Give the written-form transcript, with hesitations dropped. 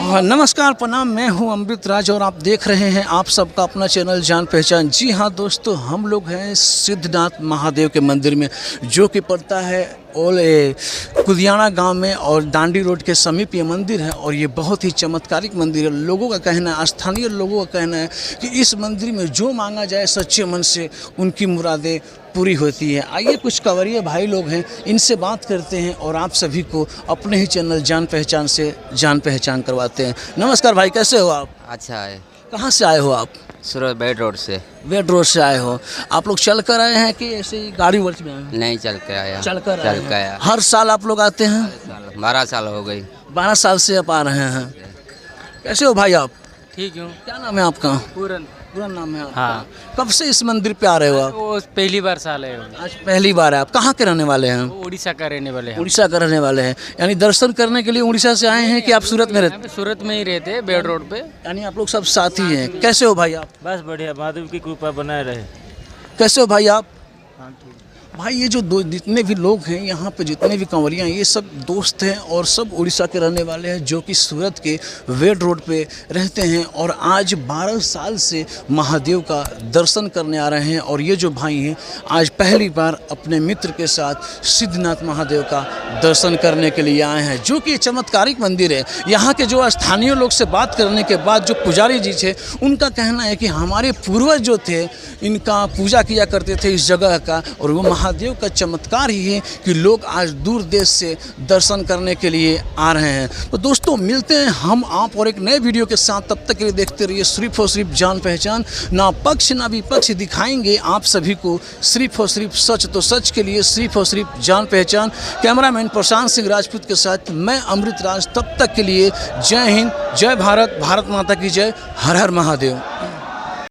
नमस्कार प्रणाम, मैं हूं अमृत राज और आप देख रहे हैं आप सबका अपना चैनल जान पहचान। जी हां दोस्तों, हम लोग हैं सिद्धनाथ महादेव के मंदिर में, जो कि पड़ता है कुदियाना गांव में और डांडी रोड के समीप ये मंदिर है। और ये बहुत ही चमत्कारिक मंदिर है। लोगों का कहना है, स्थानीय लोगों का कहना है कि इस मंदिर में जो मांगा जाए सच्चे मन से उनकी मुरादें पूरी होती है। आइए कुछ कंवरिया भाई लोग हैं, इनसे बात करते हैं और आप सभी को अपने ही चैनल जान पहचान से जान पहचान करवाते हैं। नमस्कार भाई, कैसे हो आप? अच्छा है। कहाँ से आए हो आप? सूरत बेड रोड से। बेड रोड से आए हो। आप लोग चल कर आए हैं कि ऐसे ही गाड़ी वर्च में आए हैं? नहीं, चल के आया। चल कर आया। हर साल आप लोग आते हैं? 12 साल हो गई। 12 साल से आप आ रहे हैं। कैसे हो भाई आप? ठीक हूँ। क्या नाम है आपका? पूरन। पूरा नाम है आपका? हाँ। कब से इस मंदिर पे आ रहे हो आप? वो पहली बार साल है। आज पहली बार है। आप कहाँ के रहने वाले हैं? वो उड़ीसा का रहने वाले हैं। उड़ीसा का रहने वाले हैं, यानी दर्शन करने के लिए उड़ीसा से आए हैं कि आप सूरत में रहते? यहाँ पे सूरत में ही रहते हैं, बेड रोड पे। यानी आप लोग सब साथी हैं। कैसे हो भाई आप? बस बढ़िया, महादेव की कृपा बनाए रहे। कैसे हो भाई आप? भाई ये जो जितने भी लोग हैं यहाँ पे, जितने भी कंवरियाँ हैं, ये सब दोस्त हैं और सब उड़ीसा के रहने वाले हैं, जो कि सूरत के वेड रोड पे रहते हैं और आज 12 साल से महादेव का दर्शन करने आ रहे हैं। और ये जो भाई हैं आज पहली बार अपने मित्र के साथ सिद्धनाथ महादेव का दर्शन करने के लिए आए हैं, जो कि चमत्कारिक मंदिर है। यहाँ के जो स्थानीय लोग से बात करने के बाद जो पुजारी जी थे, उनका कहना है कि हमारे पूर्वज जो थे इनका पूजा किया करते थे इस जगह का, और वो महादेव का चमत्कार ही है कि लोग आज दूर देश से दर्शन करने के लिए आ रहे हैं। तो दोस्तों, मिलते हैं हम आप और एक नए वीडियो के साथ। तब तक के लिए देखते रहिए सिर्फ और सिर्फ जान पहचान। ना पक्ष ना विपक्ष, दिखाएंगे आप सभी को सिर्फ और सिर्फ सच। तो सच के लिए सिर्फ और सिर्फ जान पहचान। कैमरामैन प्रशांत सिंह राजपूत के साथ मैं अमृत राज। तब तक के लिए जय हिंद, जय भारत, भारत माता की जय, हर हर महादेव।